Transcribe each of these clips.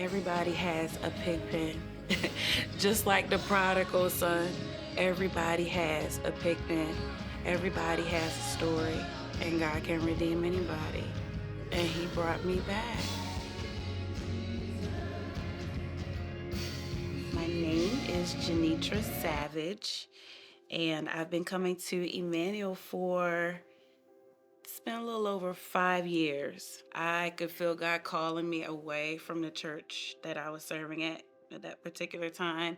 Everybody has a pig pen. Just like the prodigal son, everybody has a pig pen. Everybody has a story, and God can redeem anybody. And He brought me back. My name is Jeneatra Savage, and I've been coming to Emmanuel for it's been a little over 5 years. I could feel God calling me away from the church that I was serving at that particular time.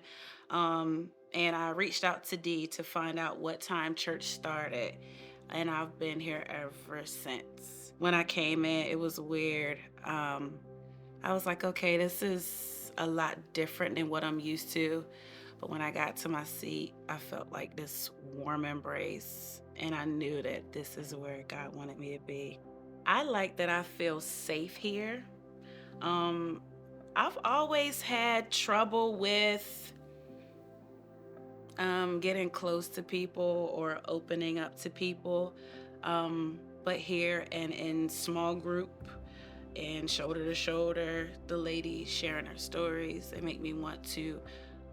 And I reached out to Dee to find out what time church started. And I've been here ever since. When I came in, it was weird. I was like, okay, this is a lot different than what I'm used to. But when I got to my seat, I felt like this warm embrace, and I knew that this is where God wanted me to be. I like that I feel safe here. Um, I've always had trouble with getting close to people or opening up to people. But here and in small group and shoulder to shoulder, the ladies sharing their stories, they make me want to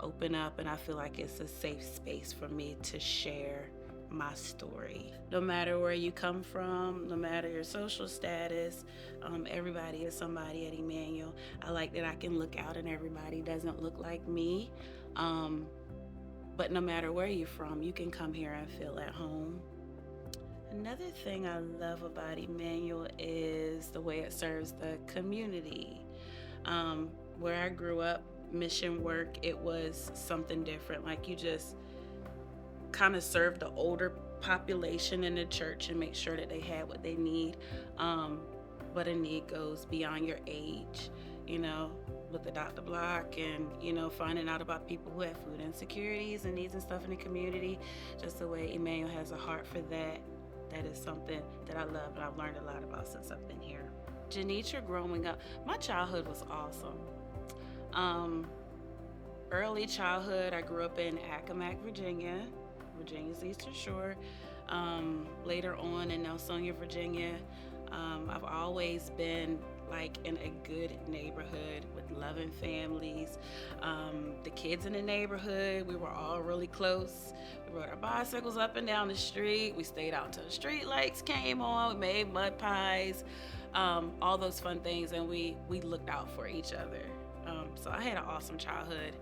open up, and I feel like it's a safe space for me to share my story. No matter where you come from, no matter your social status, everybody is somebody at Emmanuel. I like that I can look out and everybody doesn't look like me. But no matter where you're from, you can come here and feel at home. Another thing I love about Emmanuel is the way it serves the community. Where I grew up, mission work, it was something different. Like, you just kind of serve the older population in the church and make sure that they had what they need. But a need goes beyond your age, with the doctor block and, finding out about people who have food insecurities and needs and stuff in the community. Just the way Emmanuel has a heart for that. That is something that I love and I've learned a lot about since I've been here. Jeneatra, growing up, my childhood was awesome. Early childhood, I grew up in Accomack, Virginia. Virginia's Eastern Shore. Later on in Nelsonia, Virginia. I've always been like in a good neighborhood with loving families. The kids in the neighborhood, we were all really close. We rode our bicycles up and down the street. We stayed out until the street lights came on. We made mud pies, all those fun things, and we looked out for each other. So I had an awesome childhood.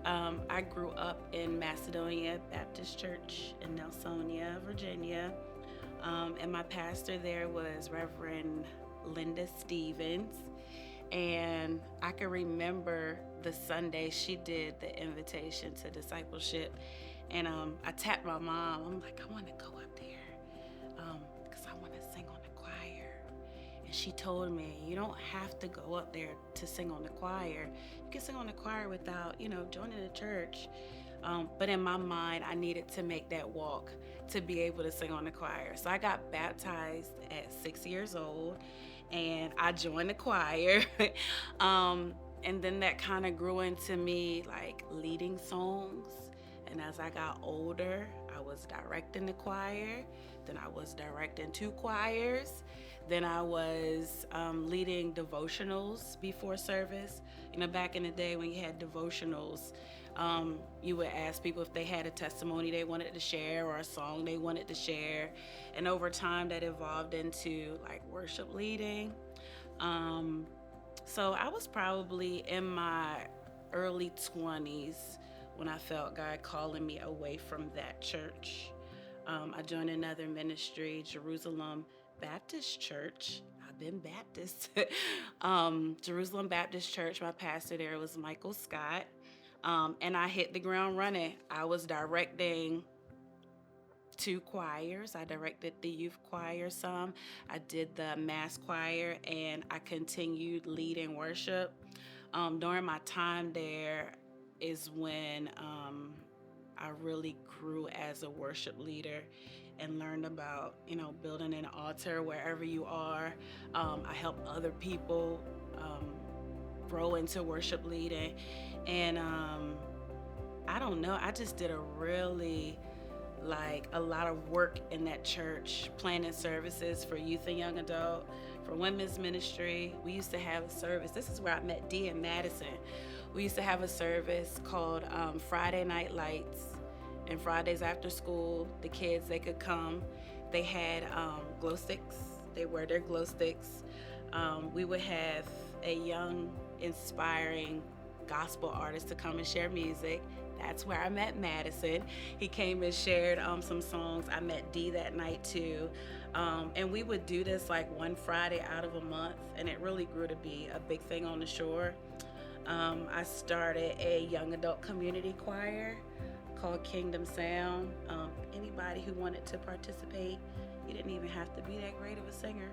I grew up in Macedonia Baptist Church in Nelsonia, Virginia. And my pastor there was Reverend Linda Stevens. And I can remember the Sunday she did the invitation to discipleship. And I tapped my mom. I'm like, I want to go up there because I want to sing on the choir. And she told me, you don't have to go up there to sing on the choir. You can sing on the choir without, joining the church. But in my mind, I needed to make that walk to be able to sing on the choir. So I got baptized at 6 years old, and I joined the choir. And then that kind of grew into me like leading songs. And as I got older, I was directing the choir. Then I was directing 2 choirs. Then I was leading devotionals before service. Back in the day when you had devotionals, you would ask people if they had a testimony they wanted to share or a song they wanted to share. And over time that evolved into like worship leading. So I was probably in my early 20s when I felt God calling me away from that church. I joined another ministry, Jerusalem Baptist Church. I've been Baptist. Jerusalem Baptist Church, my pastor there was Michael Scott. And I hit the ground running. I was directing 2 choirs. I directed the youth choir some. I did the mass choir, and I continued leading worship. During my time there is when I really grew as a worship leader and learned about, building an altar wherever you are. I help other people grow into worship leading. And I don't know, I just did a lot of work in that church, planning services for youth and young adult, for women's ministry. We used to have a service. This is where I met Dee and Madison. We used to have a service called Friday Night Lights. And Fridays after school, the kids, they could come. They had glow sticks. They wear their glow sticks. We would have a young, inspiring gospel artist to come and share music. That's where I met Madison. He came and shared some songs. I met Dee that night too. And we would do this like one Friday out of a month, and it really grew to be a big thing on the shore. I started a young adult community choir called Kingdom Sound. Anybody who wanted to participate, you didn't even have to be that great of a singer.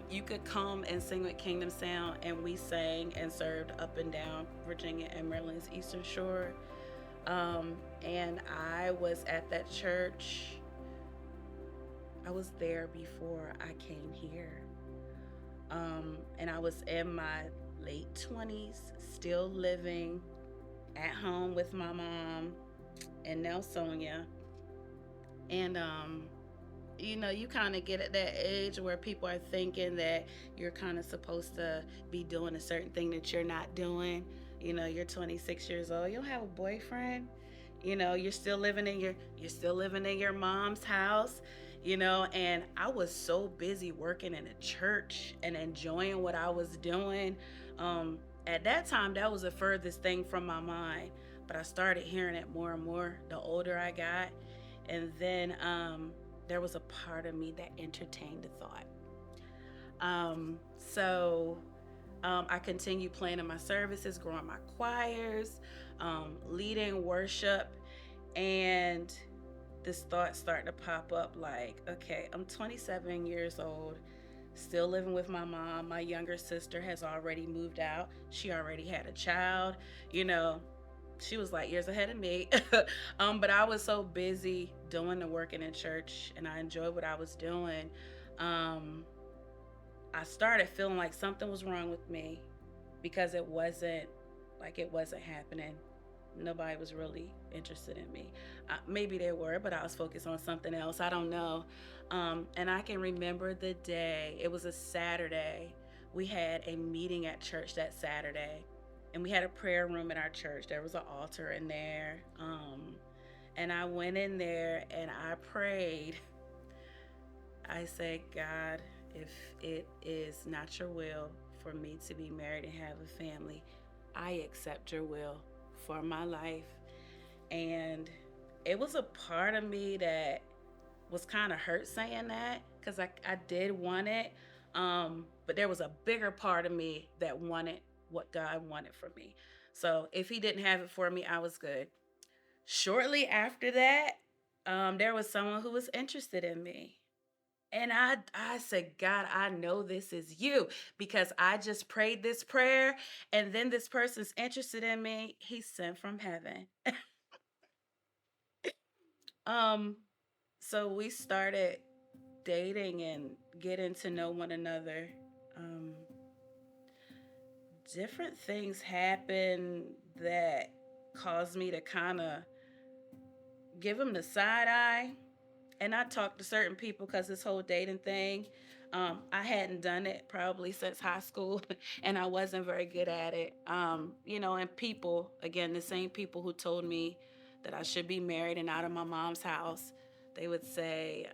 You could come and sing with Kingdom Sound, and we sang and served up and down Virginia and Maryland's Eastern Shore. And I was at that church. I was there before I came here. And I was in my late 20s, still living at home with my mom and now Sonia. And you kind of get at that age where people are thinking that you're kind of supposed to be doing a certain thing that you're not doing. You're 26 years old. You don't have a boyfriend. You're still living in your mom's house. And I was so busy working in a church and enjoying what I was doing. At that time, that was the furthest thing from my mind. But I started hearing it more and more the older I got. And then there was a part of me that entertained the thought. So I continued playing in my services, growing my choirs, leading worship, and this thought started to pop up like, okay, I'm 27 years old, still living with my mom. My younger sister has already moved out. She already had a child. You know, she was like years ahead of me. But I was so busy doing the work in the church, and I enjoyed what I was doing. Um, I started feeling like something was wrong with me because it wasn't happening. Nobody was really interested in me. Maybe they were, but I was focused on something else. I don't know. And I can remember the day. It was a Saturday. We had a meeting at church that Saturday, and we had a prayer room in our church. There was an altar in there. And I went in there and I prayed. I said, God, if it is not your will for me to be married and have a family, I accept your will for my life. And it was a part of me that was kind of hurt saying that because I did want it. But there was a bigger part of me that wanted what God wanted for me. So if He didn't have it for me, I was good. Shortly after that, there was someone who was interested in me. And I said, God, I know this is you because I just prayed this prayer and then this person's interested in me. He sent from heaven. um, so we started dating and getting to know one another. Um, Different things happened that caused me to kind of give him the side eye. And I talked to certain people because this whole dating thing, I hadn't done it probably since high school, and I wasn't very good at it. And people, again, the same people who told me that I should be married and out of my mom's house, they would say,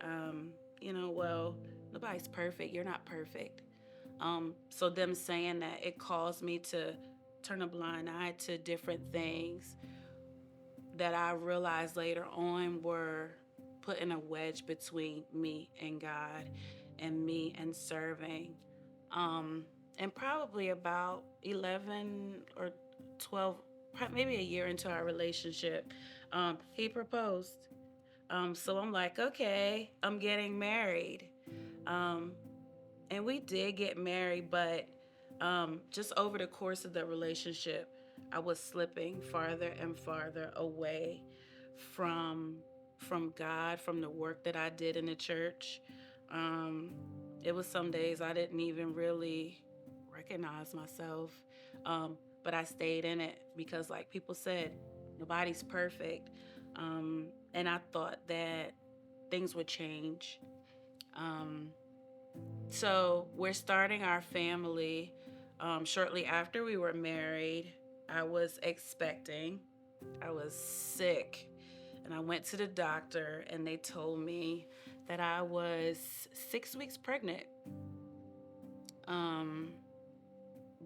well, nobody's perfect. You're not perfect. So them saying that, it caused me to turn a blind eye to different things that I realized later on were putting a wedge between me and God and me and serving. Um, and probably about 11 or 12, maybe a year into our relationship, he proposed. So I'm like, okay, I'm getting married. Um, and we did get married, but just over the course of the relationship, I was slipping farther and farther away from from God, from the work that I did in the church. Um, it was some days I didn't even really recognize myself, but I stayed in it because, like people said, nobody's perfect, and I thought that things would change. Um, So we're starting our family shortly after we were married. I was expecting, I was sick, and I went to the doctor, and they told me that I was 6 weeks pregnant. Um,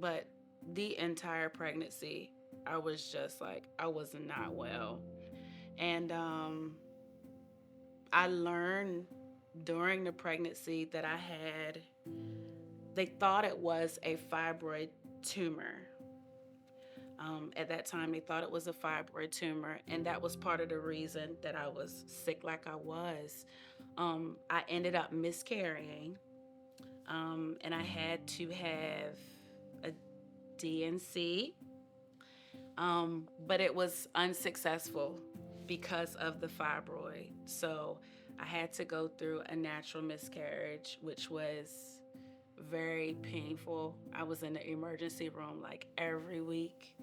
but the entire pregnancy, I was just like, I was not well. And I learned during the pregnancy that I had, they thought it was a fibroid tumor. At that time, they thought it was a fibroid tumor, and that was part of the reason that I was sick like I was. I ended up miscarrying, and I had to have a DNC, but it was unsuccessful because of the fibroid. So I had to go through a natural miscarriage, which was very painful. I was in the emergency room like every week.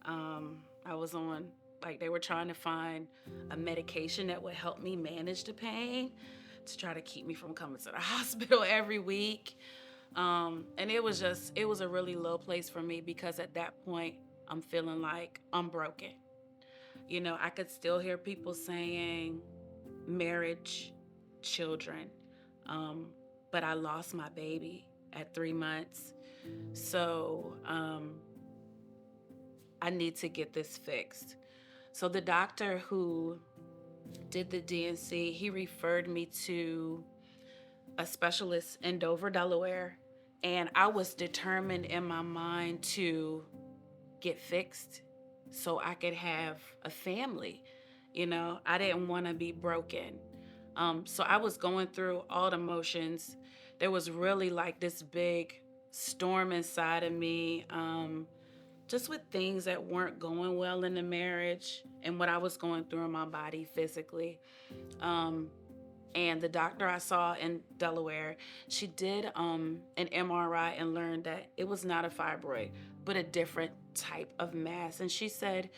I was on, like, they were trying to find a medication that would help me manage the pain to try to keep me from coming to the hospital every week. And it was a really low place for me because at that point, I'm feeling like I'm broken. You know, I could still hear people saying marriage, children, um, but I lost my baby at 3 months. So I need to get this fixed. So the doctor who did the DNC, he referred me to a specialist in Dover, Delaware, and I was determined in my mind to get fixed so I could have a family. You know, I didn't want to be broken. So I was going through all the motions. There was really like this big storm inside of me, just with things that weren't going well in the marriage and what I was going through in my body physically. Um, and the doctor I saw in Delaware, she did an MRI and learned that it was not a fibroid, but a different type of mass. And she said,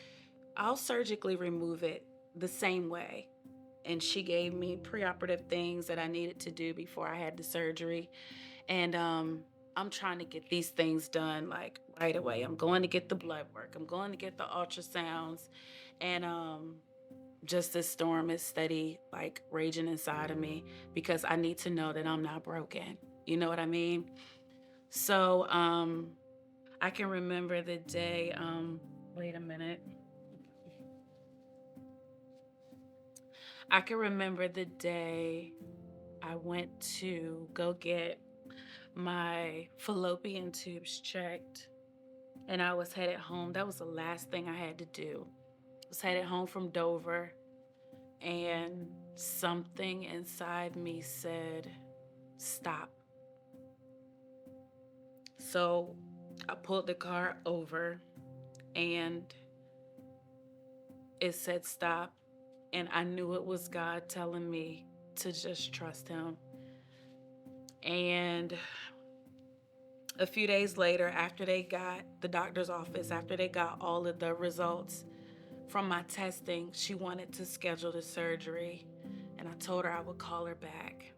I'll surgically remove it the same way. And she gave me preoperative things that I needed to do before I had the surgery. And I'm trying to get these things done like right away. I'm going to get the blood work, I'm going to get the ultrasounds. And just this storm is steady like raging inside of me because I need to know that I'm not broken. You know what I mean? So I can remember the day, wait a minute. I can remember the day I went to go get my fallopian tubes checked and I was headed home. That was the last thing I had to do. I was headed home from Dover and something inside me said, stop. So I pulled the car over and it said stop. And I knew it was God telling me to just trust Him. And a few days later, after they got the doctor's office, after they got all of the results from my testing, she wanted to schedule the surgery. And I told her I would call her back.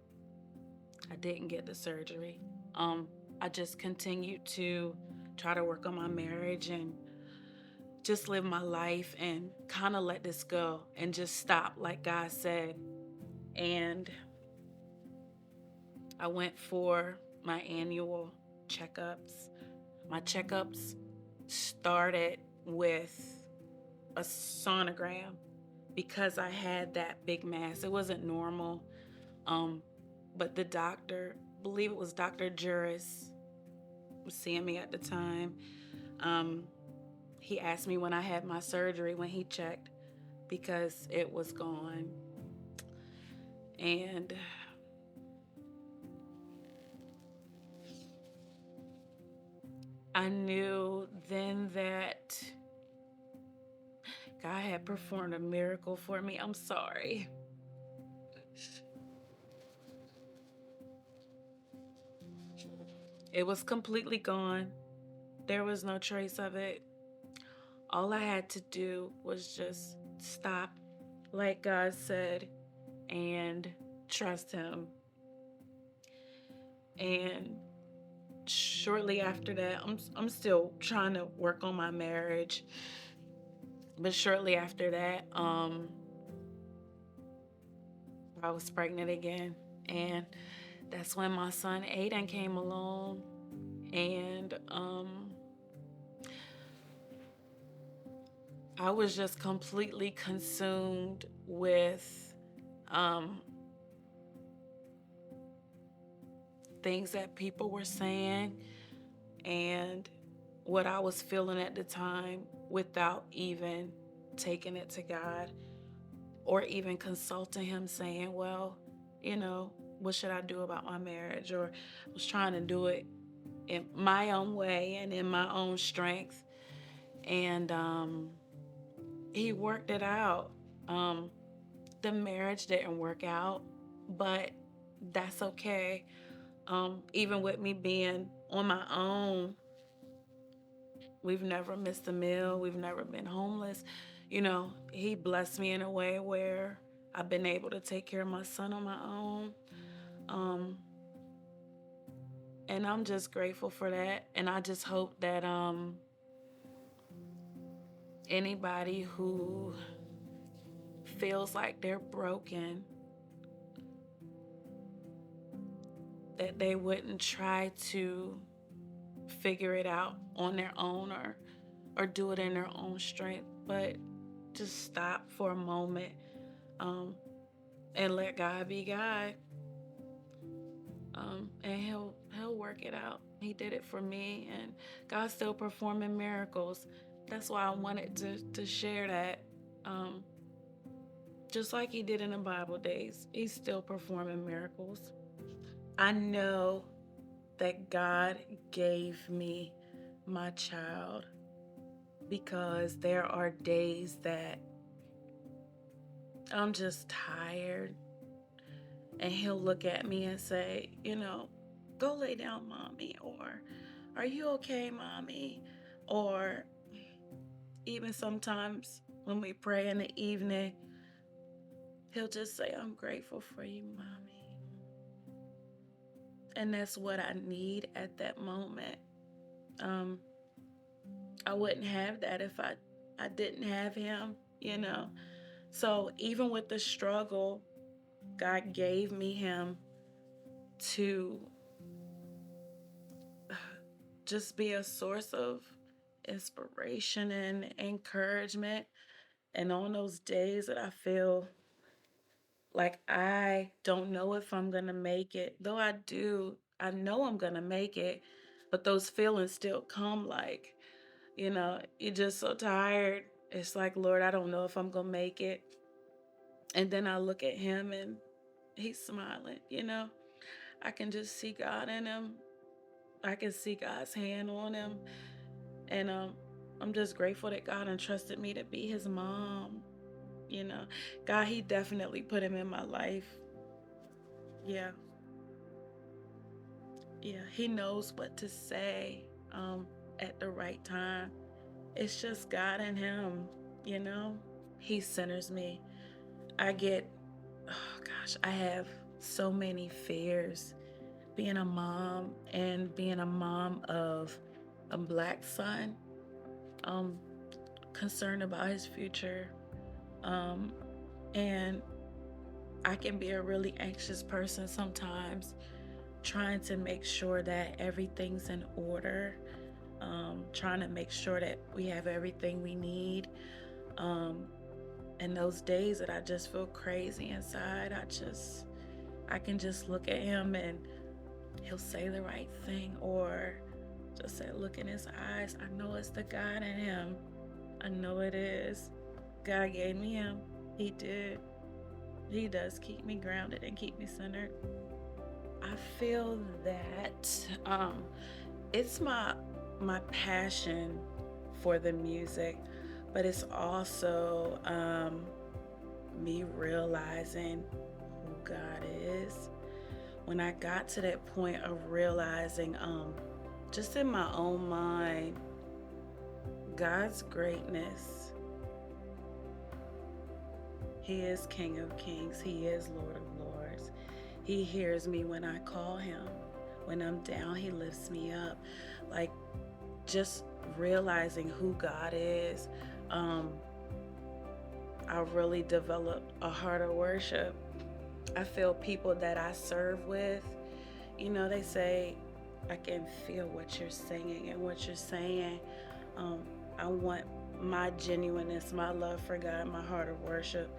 I didn't get the surgery. I just continued to try to work on my marriage and just live my life and kind of let this go and just stop, like God said. And I went for my annual checkups. My checkups started with a sonogram because I had that big mass. It wasn't normal. Um, but the doctor, believe it was Dr. Juris, was seeing me at the time. Um, he asked me when I had my surgery when he checked because it was gone. And I knew then that God had performed a miracle for me. I'm sorry. It was completely gone. There was no trace of it. All I had to do was just stop, like God said, and trust Him. And shortly after that, I'm still trying to work on my marriage. But shortly after that, I was pregnant again. And that's when my son Aiden came along. And I was just completely consumed with um, things that people were saying and what I was feeling at the time without even taking it to God or even consulting Him, saying, well, you know, what should I do about my marriage? Or I was trying to do it in my own way and in my own strength. And He worked it out. Um, the marriage didn't work out, but that's okay. Even with me being on my own, we've never missed a meal. We've never been homeless. You know, He blessed me in a way where I've been able to take care of my son on my own. Um, and I'm just grateful for that. And I just hope that anybody who feels like they're broken, that they wouldn't try to figure it out on their own or do it in their own strength, but just stop for a moment um, and let God be God. And he'll work it out. He did it for me, and God's still performing miracles. That's why I wanted to share that. Um, just like He did in the Bible days, He's still performing miracles. I know that God gave me my child because there are days that I'm just tired, and He'll look at me and say, you know, go lay down, mommy, or are you okay, mommy? Or even sometimes when we pray in the evening, He'll just say, I'm grateful for you, mommy. And that's what I need at that moment. Um, I wouldn't have that if I didn't have Him, you know. So even with the struggle, God gave me Him to just be a source of inspiration and encouragement. And on those days that I feel like I don't know if I'm going to make it, though I do, I know I'm going to make it, but those feelings still come, like, you know, you're just so tired. It's like, Lord, I don't know if I'm going to make it. And then I look at Him and He's smiling, you know. I can just see God in Him. I can see God's hand on Him. And I'm just grateful that God entrusted me to be His mom. You know, God, He definitely put Him in my life. Yeah. Yeah. He knows what to say at the right time. It's just God and Him, you know. He centers me. I get, oh gosh, I have so many fears being a mom and being a mom of a Black son. Um, concerned about his future. And I can be a really anxious person sometimes, trying to make sure that everything's in order, trying to make sure that we have everything we need. And those days that I just feel crazy inside, I can just look at Him and He'll say the right thing, or just say, look in His eyes. I know it's the God in Him. I know it is. God gave me Him. He did. He does keep me grounded and keep me centered. I feel that it's my passion for the music, but it's also me realizing who God is. When I got to that point of realizing, just in my own mind, God's greatness. He is King of Kings. He is Lord of Lords. He hears me when I call Him, When I'm down, He lifts me up. Like, just realizing who God is, um, I really developed a heart of worship. I feel people that I serve with, they say, I can feel what you're singing and what you're saying. Um, I want my genuineness, my love for God, my heart of worship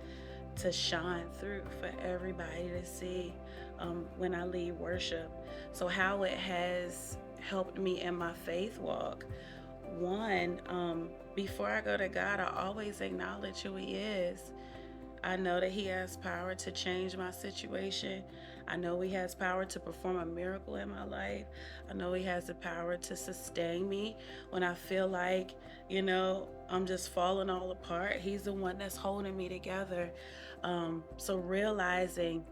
to shine through for everybody to see when I lead worship. So, how it has helped me in my faith walk. One, before I go to God, I always acknowledge who He is. I know that He has power to change my situation. I know He has power to perform a miracle in my life. I know He has the power to sustain me when I feel like, I'm just falling all apart. He's the one that's holding me together. So realizing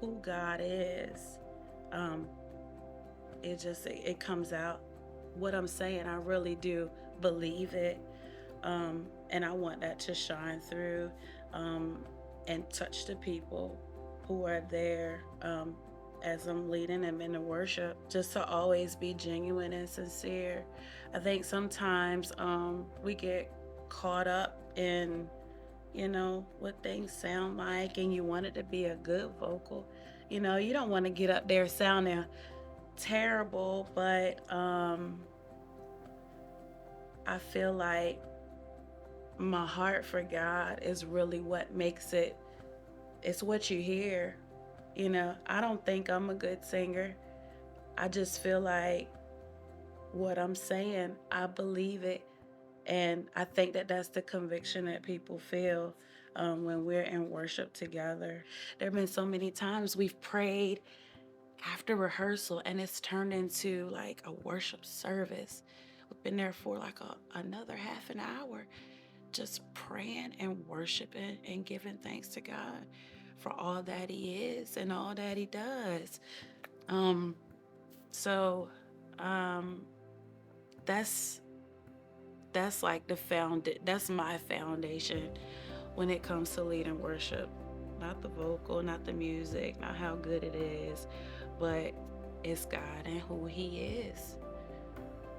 who God is, um, it comes out. What I'm saying, I really do believe it. And I want that to shine through um, and touch the people who are there as I'm leading them into worship, just to always be genuine and sincere. I think sometimes we get caught up in, what things sound like, and you want it to be a good vocal. You don't want to get up there sounding terrible, but I feel like my heart for God is really what makes it. It's what you hear. I don't think I'm a good singer. I just feel like what I'm saying, I believe it. And I think that that's the conviction that people feel when we're in worship together. There have been so many times we've prayed after rehearsal and it's turned into like a worship service. We've been there for like another half an hour, just praying and worshiping and giving thanks to God for all that He is and all that He does. So that's like that's my foundation when it comes to leading worship. Not the vocal, not the music, not how good it is, but it's God and who He is.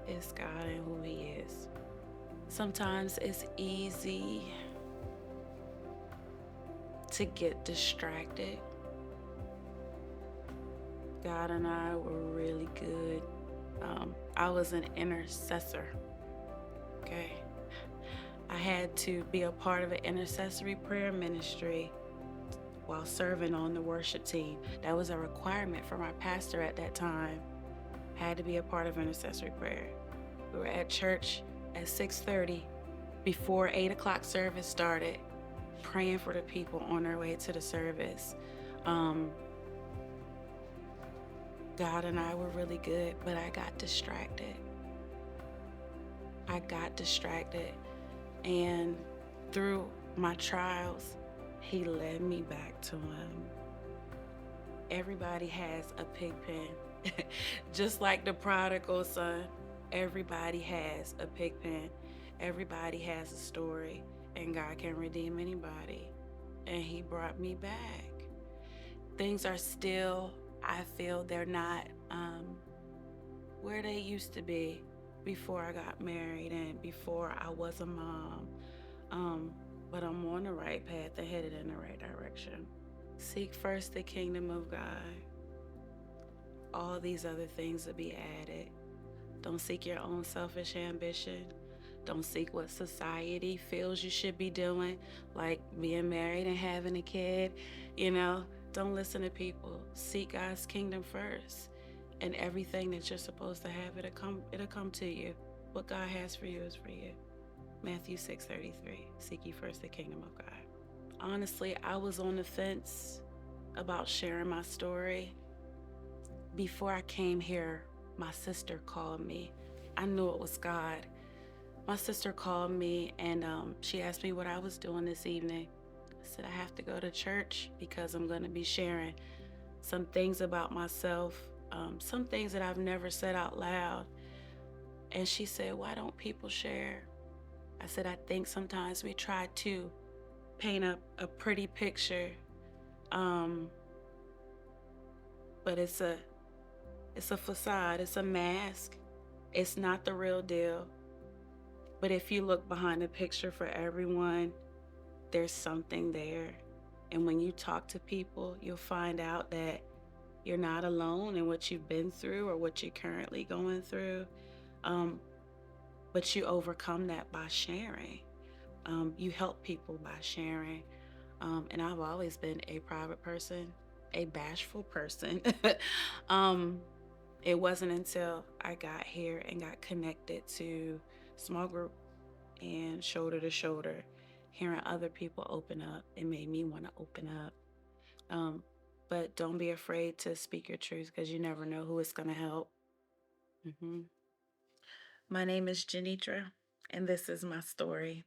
It's God and who He is. Sometimes it's easy to get distracted. God and I were really good. I was an intercessor. Okay. I had to be a part of an intercessory prayer ministry while serving on the worship team. That was a requirement for my pastor at that time. Had to be a part of intercessory prayer. We were at church at 6:30 before 8 o'clock service started, praying for the people on their way to the service. God and I were really good, but I got distracted. And through my trials, He led me back to Him. Everybody has a pig pen. Just like the prodigal son, everybody has a pig pen. Everybody has a story, and God can redeem anybody. And He brought me back. Things are still, I feel they're not where they used to be before I got married and before I was a mom. But I'm on the right path and headed in the right direction. Seek first the kingdom of God. All these other things will be added. Don't seek your own selfish ambition. Don't seek what society feels you should be doing, like being married and having a kid. Don't listen to people. Seek God's kingdom first. And everything that you're supposed to have, it'll come to you. What God has for you is for you. Matthew 6:33. Seek ye first the kingdom of God. Honestly, I was on the fence about sharing my story. Before I came here, my sister called me. I knew it was God. My sister called me and she asked me what I was doing this evening. I said, I have to go to church because I'm going to be sharing some things about myself, some things that I've never said out loud. And she said, why don't people share? I said, I think sometimes we try to paint a pretty picture, but it's It's a facade, it's a mask. It's not the real deal. But if you look behind the picture for everyone, there's something there. And when you talk to people, you'll find out that you're not alone in what you've been through or what you're currently going through. Um, but you overcome that by sharing. You help people by sharing. And I've always been a private person, a bashful person. um, it wasn't until I got here and got connected to small group and shoulder to shoulder, hearing other people open up, it made me want to open up. Um, but don't be afraid to speak your truth because you never know who it's going to help. Hmm. My name is Jeneatra, and this is my story.